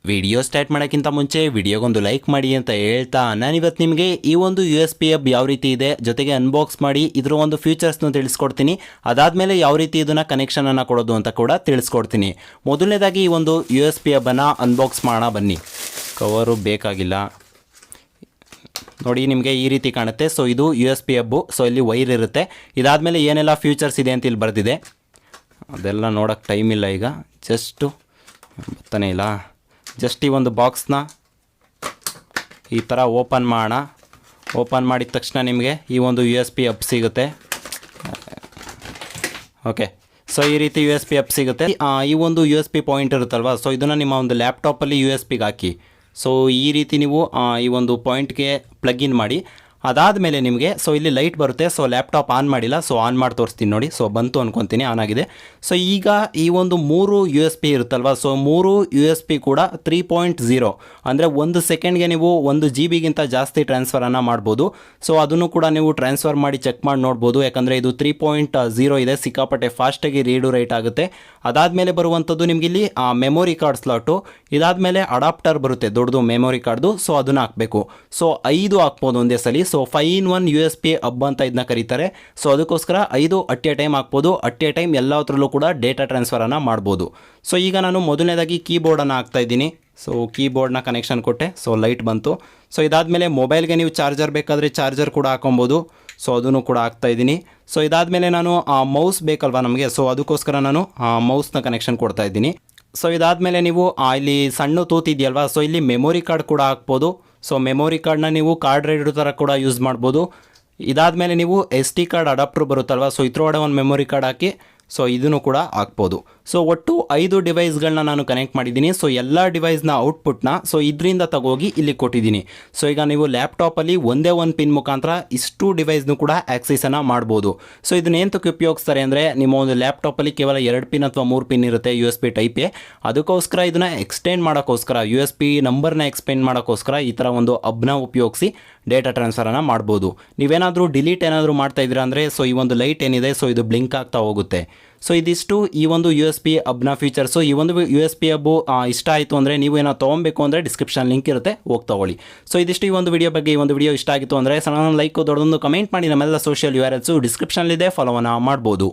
Video start ಮಾಡೋಕ್ಕಿಂತ ಮುಂಚೆ ವಿಡಿಯೋಗೊಂದು like ಮಾಡಿ ಅಂತ ಹೇಳ್ತಾ ನಾನಿವತ್ತು ನಿಮಗೆ ಈ ಒಂದು USB ಹಬ್ ಯಾವ ರೀತಿ ಇದೆ ಜೊತೆಗೆ ಅನ್ಬಾಕ್ಸ್ ಮಾಡಿ ಇದರ ಒಂದು ಫೀಚರ್ಸ್ನ ತಿಳಿಸ್ಕೊಡ್ತೀನಿ. ಅದಾದಮೇಲೆ ಯಾವ ರೀತಿ ಇದನ್ನು ಕನೆಕ್ಷನನ್ನು ಕೊಡೋದು ಅಂತ ಕೂಡ ತಿಳಿಸ್ಕೊಡ್ತೀನಿ. ಮೊದಲನೇದಾಗಿ ಈ ಒಂದು USB ಹಬ್ಬನ್ನು ಅನ್ಬಾಕ್ಸ್ ಮಾಡೋಣ ಬನ್ನಿ. ಕವರು ಬೇಕಾಗಿಲ್ಲ ನೋಡಿ, ನಿಮಗೆ ಈ ರೀತಿ ಕಾಣುತ್ತೆ. ಸೊ ಇದು USB ಹಬ್ಬು. ಸೊ ಇಲ್ಲಿ ವೈರ್ ಇರುತ್ತೆ. ಇದಾದಮೇಲೆ ಏನೆಲ್ಲ ಫ್ಯೂಚರ್ಸ್ ಇದೆ ಅಂತ ಇಲ್ಲಿ ಬರೆದಿದೆ. ಅದೆಲ್ಲ ನೋಡೋಕ್ಕೆ ಟೈಮ್ ಇಲ್ಲ ಈಗ, ಜಸ್ಟು ಬರ್ತಾನೆ ಇಲ್ಲ. ಜಸ್ಟ್ ಈ ಒಂದು ಬಾಕ್ಸ್ನ ಈ ಥರ ಓಪನ್ ಮಾಡೋಣ. ಓಪನ್ ಮಾಡಿದ ತಕ್ಷಣ ನಿಮಗೆ ಈ ಒಂದು USB ಹಬ್ ಸಿಗುತ್ತೆ. ಓಕೆ, ಸೊ ಈ ರೀತಿ USB ಹಬ್ ಸಿಗುತ್ತೆ. ಈ ಒಂದು USB ಪಾಯಿಂಟ್ ಇರುತ್ತಲ್ವ, ಸೊ ಇದನ್ನು ನಿಮ್ಮ ಒಂದು ಲ್ಯಾಪ್ಟಾಪಲ್ಲಿ USBಗೆ ಹಾಕಿ. ಸೊ ಈ ರೀತಿ ನೀವು ಈ ಒಂದು ಪಾಯಿಂಟ್ಗೆ ಪ್ಲಗ್ ಇನ್ ಮಾಡಿ. ಅದಾದಮೇಲೆ ನಿಮಗೆ ಸೊ ಇಲ್ಲಿ ಲೈಟ್ ಬರುತ್ತೆ. ಸೊ ಲ್ಯಾಪ್ಟಾಪ್ ಆನ್ ಮಾಡಿಲ್ಲ, ಸೊ ಆನ್ ಮಾಡಿ ತೋರಿಸ್ತೀನಿ ನೋಡಿ. ಸೊ ಬಂತು ಅನ್ಕೊತೀನಿ, ಆನ್ ಆಗಿದೆ. ಸೊ ಈಗ ಈ ಒಂದು 3 USB ಇರುತ್ತಲ್ವ, ಸೊ 3 USB ಕೂಡ 3.0 ಅಂದರೆ 1 ಸೆಕೆಂಡ್ಗೆ ನೀವು 1 GB ಜಾಸ್ತಿ ಟ್ರಾನ್ಸ್ಫರನ್ನು ಮಾಡ್ಬೋದು. ಸೊ ಅದನ್ನು ಕೂಡ ನೀವು ಟ್ರಾನ್ಸ್ಫರ್ ಮಾಡಿ ಚೆಕ್ ಮಾಡಿ ನೋಡ್ಬೋದು. ಯಾಕಂದರೆ ಇದು 3.0 ಇದೆ, ಸಿಕ್ಕಾಪಟ್ಟೆ ಫಾಸ್ಟಾಗಿ ರೀಡು ರೈಟ್ ಆಗುತ್ತೆ. ಅದಾದಮೇಲೆ ಬರುವಂಥದ್ದು ನಿಮಗೆ ಇಲ್ಲಿ ಮೆಮೊರಿ ಕಾರ್ಡ್ ಸ್ಲಾಟು, ಇದಾದಮೇಲೆ ಅಡಾಪ್ಟರ್ ಬರುತ್ತೆ ದೊಡ್ಡದು ಮೆಮೊರಿ ಕಾರ್ಡ್ದು. ಸೊ ಅದನ್ನು ಹಾಕಬೇಕು. ಸೊ 5 ಹಾಕ್ಬೋದು ಒಂದೇ ಸಲ. ಸೊ 5-in-1 USB ಹಬ್ ಅಂತ ಇದನ್ನ ಕರೀತಾರೆ. ಸೊ ಅದಕ್ಕೋಸ್ಕರ 5 ಅಟ್ ಎ ಟೈಮ್ ಹಾಕ್ಬೋದು. ಅಟ್ ಎ ಟೈಮ್ ಎಲ್ಲತ್ರಲ್ಲೂ ಕೂಡ ಡೇಟಾ ಟ್ರಾನ್ಸ್ಫರನ್ನು ಮಾಡ್ಬೋದು. ಸೊ ಈಗ ನಾನು ಮೊದಲನೇದಾಗಿ ಕೀಬೋರ್ಡನ್ನು ಹಾಕ್ತಾ ಇದ್ದೀನಿ. ಸೊ ಕೀಬೋರ್ಡ್ನ ಕನೆಕ್ಷನ್ ಕೊಟ್ಟೆ. ಸೊ ಲೈಟ್ ಬಂತು. ಸೊ ಇದಾದಮೇಲೆ ಮೊಬೈಲ್ಗೆ ನೀವು ಚಾರ್ಜರ್ ಬೇಕಾದರೆ ಚಾರ್ಜರ್ ಕೂಡ ಹಾಕೊಬೋದು. ಸೊ ಅದನ್ನು ಕೂಡ ಹಾಕ್ತಾ ಇದ್ದೀನಿ. ಸೊ ಇದಾದಮೇಲೆ ನಾನು ಮೌಸ್ ಬೇಕಲ್ವಾ ನಮಗೆ, ಸೊ ಅದಕ್ಕೋಸ್ಕರ ನಾನು ಮೌಸ್ನ ಕನೆಕ್ಷನ್ ಕೊಡ್ತಾ ಇದ್ದೀನಿ. ಸೊ ಇದಾದಮೇಲೆ ನೀವು ಇಲ್ಲಿ ಸಣ್ಣ ತೂತಿದೆಯಲ್ವಾ, ಸೊ ಇಲ್ಲಿ ಮೆಮೊರಿ ಕಾರ್ಡ್ ಕೂಡ ಹಾಕ್ಬೋದು. ಸೊ ಮೆಮೊರಿ ಕಾರ್ಡ್ನ ನೀವು ಕಾರ್ಡ್ ರೈಡರ್ ಥರ ಕೂಡ ಯೂಸ್ ಮಾಡ್ಬೋದು. ಇದಾದಮೇಲೆ ನೀವು SD ಕಾರ್ಡ್ ಅಡಾಪ್ಟರ್ ಬರುತ್ತಲ್ವ, ಸೊ ಇದ್ರೊಳಗಡೆ ಒಂದು ಮೆಮೊರಿ ಕಾರ್ಡ್ ಹಾಕಿ ಸೊ ಇದನ್ನು ಕೂಡ ಹಾಕ್ಬೋದು. ಸೊ ಒಟ್ಟು 5 ಡಿವೈಸ್ಗಳನ್ನ ನಾನು ಕನೆಕ್ಟ್ ಮಾಡಿದ್ದೀನಿ. ಸೊ ಎಲ್ಲ ಡಿವೈಸ್ನ ಔಟ್ಪುಟ್ನ ಸೊ ಇದರಿಂದ ತಗೋಗಿ ಇಲ್ಲಿ ಕೊಟ್ಟಿದ್ದೀನಿ. ಸೊ ಈಗ ನೀವು ಲ್ಯಾಪ್ಟಾಪಲ್ಲಿ ಒಂದೇ ಒಂದು ಪಿನ್ ಮುಖಾಂತರ ಇಷ್ಟು ಡಿವೈಸ್ನು ಕೂಡ ಆಕ್ಸೆಸನ್ನು ಮಾಡ್ಬೋದು. ಸೊ ಇದನ್ನೇಂತಕ್ಕೆ ಉಪಯೋಗಿಸ್ತಾರೆ ಅಂದರೆ, ನಿಮ್ಮ ಒಂದು ಲ್ಯಾಪ್ಟಾಪಲ್ಲಿ ಕೇವಲ 2 ಪಿನ್ ಅಥವಾ 3 ಪಿನ್ ಇರುತ್ತೆ USB ಟೈಪೇ. ಅದಕ್ಕೋಸ್ಕರ ಇದನ್ನು ಎಕ್ಸ್ಟೆಂಡ್ ಮಾಡೋಕ್ಕೋಸ್ಕರ USB ನಂಬರ್ನ ಎಕ್ಸ್ಟೆಂಡ್ ಮಾಡೋಕ್ಕೋಸ್ಕರ ಈ ಥರ ಒಂದು ಹಬ್ನ ಉಪಯೋಗಿಸಿ ಡೇಟಾ ಟ್ರಾನ್ಸ್ಫರನ್ನು ಮಾಡ್ಬೋದು. ನೀವೇನಾದರೂ ಡಿಲೀಟ್ ಏನಾದರೂ ಮಾಡ್ತಾ ಇದ್ದೀರಾ ಅಂದರೆ, ಸೊ ಈ ಒಂದು ಲೈಟ್ ಏನಿದೆ ಸೊ ಇದು ಬ್ಲಿಂಕ್ ಆಗ್ತಾ ಹೋಗುತ್ತೆ. ಸೊ ಇದಿಷ್ಟು ಈ ಒಂದು USB ಹಬ್ನ ಫೀಚರ್ಸು. ಈ ಒಂದು USB ಹಬ್ಬು ಇಷ್ಟ ಆಯಿತು ಅಂದರೆ, ನೀವು ಏನೋ ತೊಗೊಬೇಕು ಅಂದರೆ ಡಿಸ್ಕ್ರಿಪ್ಷನ್ ಲಿಂಕ್ ಇರುತ್ತೆ, ಹೋಗಿ ತಗೊಳ್ಳಿ. ಸೊ ಇದಿಷ್ಟು ಈ ಒಂದು ವಿಡಿಯೋ ಬಗ್ಗೆ. ಈ ಒಂದು ವಿಡಿಯೋ ಇಷ್ಟ ಆಗಿತ್ತು ಅಂದರೆ ಸಣ್ಣ ಲೈಕ್, ದೊಡ್ಡದೊಂದು ಕಮೆಂಟ್ ಮಾಡಿ. ನಮ್ಮೆಲ್ಲ ಸೋಷಿಯಲ್ URLs ಡಿಸ್ಕ್ರಿಪ್ಷನ್ಲಿದೆ, ಫಾಲೋವನ್ನು ಮಾಡ್ಬೋದು.